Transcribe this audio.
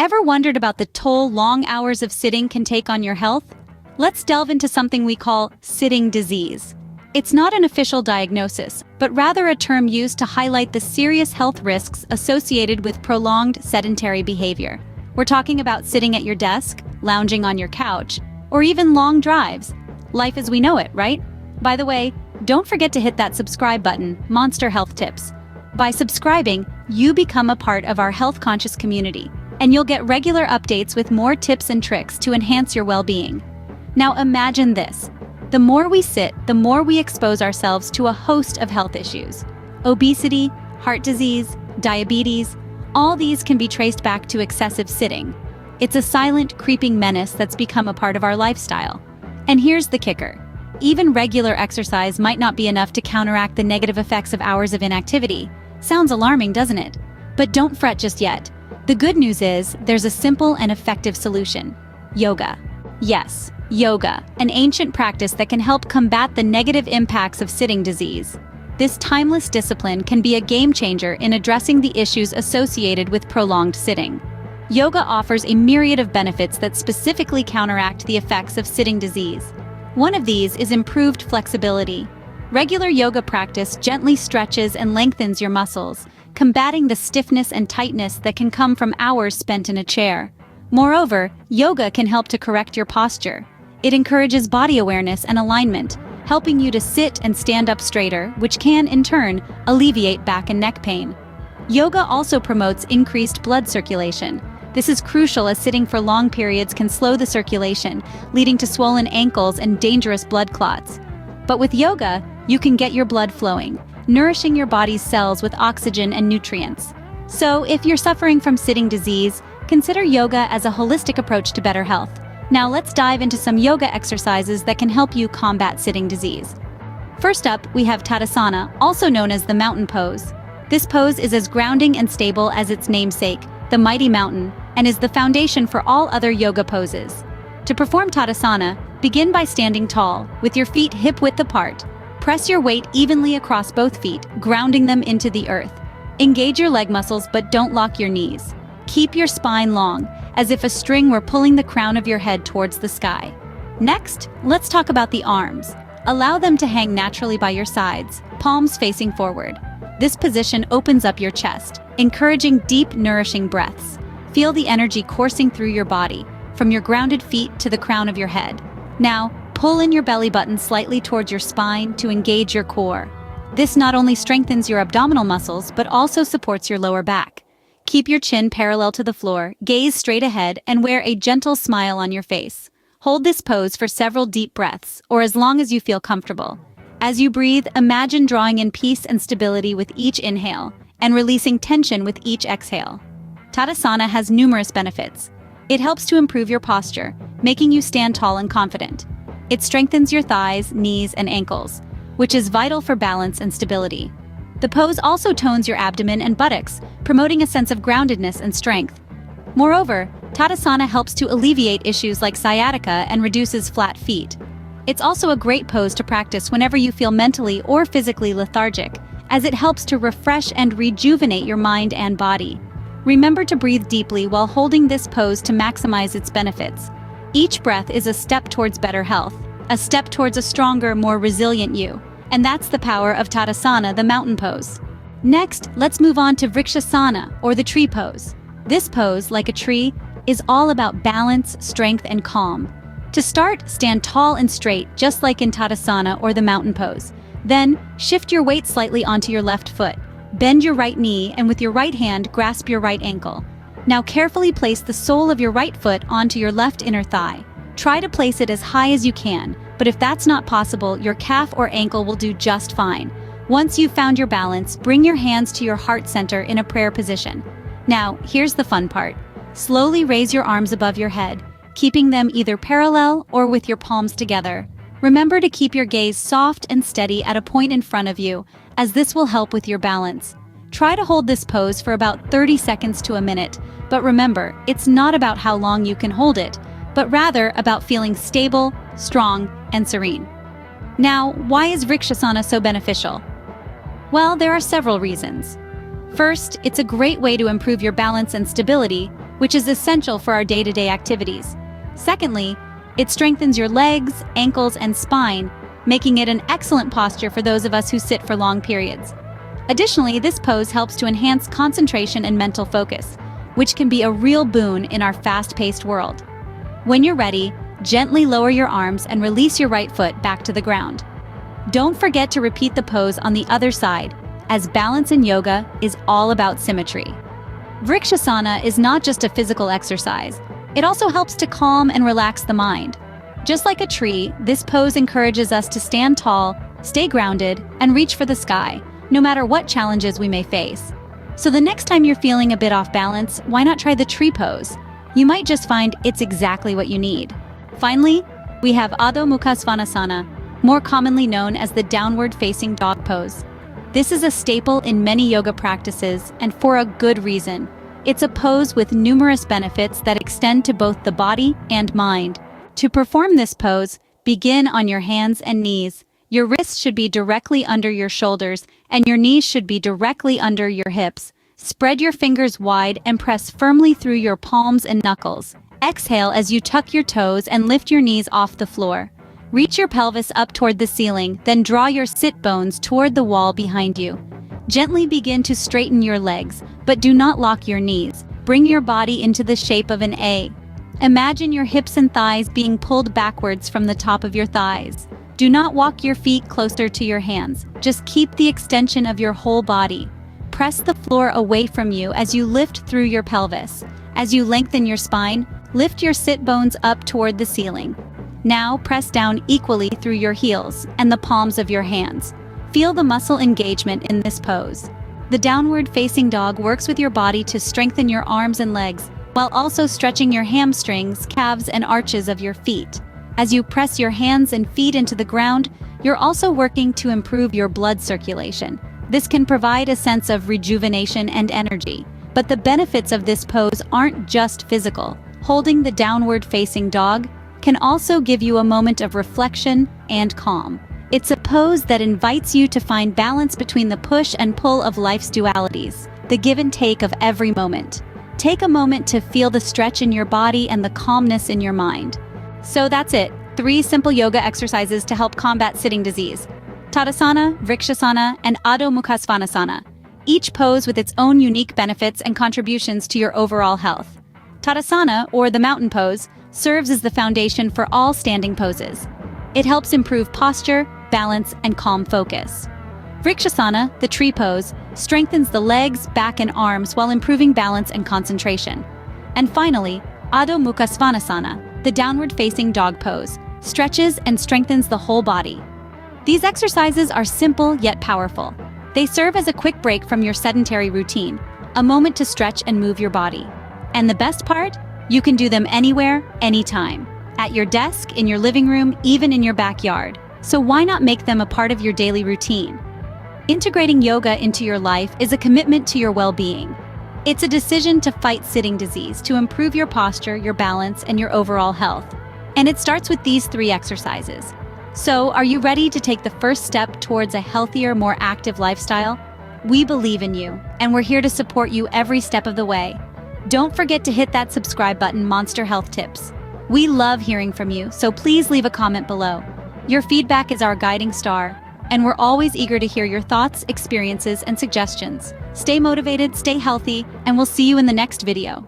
Ever wondered about the toll long hours of sitting can take on your health? Let's delve into something we call sitting disease. It's not an official diagnosis, but rather a term used to highlight the serious health risks associated with prolonged sedentary behavior. We're talking about sitting at your desk, lounging on your couch, or even long drives. Life as we know it, right? By the way, don't forget to hit that subscribe button, Monster Health Tips. By subscribing, you become a part of our health-conscious community, and you'll get regular updates with more tips and tricks to enhance your well-being. Now imagine this. The more we sit, the more we expose ourselves to a host of health issues. Obesity, heart disease, diabetes, all these can be traced back to excessive sitting. It's a silent, creeping menace that's become a part of our lifestyle. And here's the kicker. Even regular exercise might not be enough to counteract the negative effects of hours of inactivity. Sounds alarming, doesn't it? But don't fret just yet. The good news is, there's a simple and effective solution. Yoga. Yes, yoga, an ancient practice that can help combat the negative impacts of sitting disease. This timeless discipline can be a game changer in addressing the issues associated with prolonged sitting. Yoga offers a myriad of benefits that specifically counteract the effects of sitting disease. One of these is improved flexibility. Regular yoga practice gently stretches and lengthens your muscles, combating the stiffness and tightness that can come from hours spent in a chair. Moreover, yoga can help to correct your posture. It encourages body awareness and alignment, helping you to sit and stand up straighter, which can, in turn, alleviate back and neck pain. Yoga also promotes increased blood circulation. This is crucial as sitting for long periods can slow the circulation, leading to swollen ankles and dangerous blood clots. But with yoga, you can get your blood flowing, nourishing your body's cells with oxygen and nutrients. So, if you're suffering from sitting disease, consider yoga as a holistic approach to better health. Now let's dive into some yoga exercises that can help you combat sitting disease. First up, we have Tadasana, also known as the mountain pose. This pose is as grounding and stable as its namesake, the mighty mountain, and is the foundation for all other yoga poses. To perform Tadasana, begin by standing tall, with your feet hip-width apart. Press your weight evenly across both feet, grounding them into the earth. Engage your leg muscles, but don't lock your knees. Keep your spine long, as if a string were pulling the crown of your head towards the sky. Next, let's talk about the arms. Allow them to hang naturally by your sides, palms facing forward. This position opens up your chest, encouraging deep, nourishing breaths. Feel the energy coursing through your body, from your grounded feet to the crown of your head. Now, pull in your belly button slightly towards your spine to engage your core. This not only strengthens your abdominal muscles, but also supports your lower back. Keep your chin parallel to the floor, gaze straight ahead, and wear a gentle smile on your face. Hold this pose for several deep breaths, or as long as you feel comfortable. As you breathe, imagine drawing in peace and stability with each inhale, and releasing tension with each exhale. Tadasana has numerous benefits. It helps to improve your posture, making you stand tall and confident. It strengthens your thighs, knees, and ankles, which is vital for balance and stability. The pose also tones your abdomen and buttocks, promoting a sense of groundedness and strength. Moreover, Tadasana helps to alleviate issues like sciatica and reduces flat feet. It's also a great pose to practice whenever you feel mentally or physically lethargic, as it helps to refresh and rejuvenate your mind and body. Remember to breathe deeply while holding this pose to maximize its benefits. Each breath is a step towards better health, a step towards a stronger, more resilient you. And that's the power of Tadasana, the mountain pose. Next, let's move on to Vrikshasana, or the tree pose. This pose, like a tree, is all about balance, strength, and calm. To start, stand tall and straight, just like in Tadasana or the mountain pose. Then, shift your weight slightly onto your left foot. Bend your right knee, and with your right hand, grasp your right ankle. Now carefully place the sole of your right foot onto your left inner thigh. Try to place it as high as you can, but if that's not possible, your calf or ankle will do just fine. Once you've found your balance, bring your hands to your heart center in a prayer position. Now, here's the fun part. Slowly raise your arms above your head, keeping them either parallel or with your palms together. Remember to keep your gaze soft and steady at a point in front of you, as this will help with your balance. Try to hold this pose for about 30 seconds to a minute, but remember, it's not about how long you can hold it, but rather about feeling stable, strong, and serene. Now, why is Vrikshasana so beneficial? Well, there are several reasons. First, it's a great way to improve your balance and stability, which is essential for our day-to-day activities. Secondly, it strengthens your legs, ankles, and spine, making it an excellent posture for those of us who sit for long periods. Additionally, this pose helps to enhance concentration and mental focus, which can be a real boon in our fast-paced world. When you're ready, gently lower your arms and release your right foot back to the ground. Don't forget to repeat the pose on the other side, as balance in yoga is all about symmetry. Vrikshasana is not just a physical exercise, it also helps to calm and relax the mind. Just like a tree, this pose encourages us to stand tall, stay grounded, and reach for the sky, no matter what challenges we may face. So the next time you're feeling a bit off balance, why not try the tree pose? You might just find it's exactly what you need. Finally, we have Adho Mukha Svanasana, more commonly known as the downward-facing dog pose. This is a staple in many yoga practices, and for a good reason. It's a pose with numerous benefits that extend to both the body and mind. To perform this pose, begin on your hands and knees. Your wrists should be directly under your shoulders, and your knees should be directly under your hips. Spread your fingers wide and press firmly through your palms and knuckles. Exhale as you tuck your toes and lift your knees off the floor. Reach your pelvis up toward the ceiling, then draw your sit bones toward the wall behind you. Gently begin to straighten your legs, but do not lock your knees. Bring your body into the shape of an A. Imagine your hips and thighs being pulled backwards from the top of your thighs. Do not walk your feet closer to your hands. Just keep the extension of your whole body. Press the floor away from you as you lift through your pelvis. As you lengthen your spine, lift your sit bones up toward the ceiling. Now press down equally through your heels and the palms of your hands. Feel the muscle engagement in this pose. The downward-facing dog works with your body to strengthen your arms and legs, while also stretching your hamstrings, calves, and arches of your feet. As you press your hands and feet into the ground, you're also working to improve your blood circulation. This can provide a sense of rejuvenation and energy. But the benefits of this pose aren't just physical. Holding the downward-facing dog can also give you a moment of reflection and calm. It's a pose that invites you to find balance between the push and pull of life's dualities, the give and take of every moment. Take a moment to feel the stretch in your body and the calmness in your mind. So that's it, 3 simple yoga exercises to help combat sitting disease. Tadasana, Vrikshasana, and Adho Mukha Svanasana, each pose with its own unique benefits and contributions to your overall health. Tadasana, or the mountain pose, serves as the foundation for all standing poses. It helps improve posture, balance, and calm focus. Vrikshasana, the tree pose, strengthens the legs, back, and arms while improving balance and concentration. And finally, Adho Mukha Svanasana, the downward-facing dog pose, stretches and strengthens the whole body. These exercises are simple yet powerful. They serve as a quick break from your sedentary routine, a moment to stretch and move your body. And the best part? You can do them anywhere, anytime. At your desk, in your living room, even in your backyard. So why not make them a part of your daily routine? Integrating yoga into your life is a commitment to your well-being. It's a decision to fight sitting disease, to improve your posture, your balance, and your overall health. And it starts with these 3 exercises. So, are you ready to take the first step towards a healthier, more active lifestyle? We believe in you, and we're here to support you every step of the way. Don't forget to hit that subscribe button, Monster Health Tips. We love hearing from you, so please leave a comment below. Your feedback is our guiding star, and we're always eager to hear your thoughts, experiences, and suggestions. Stay motivated, stay healthy, and we'll see you in the next video.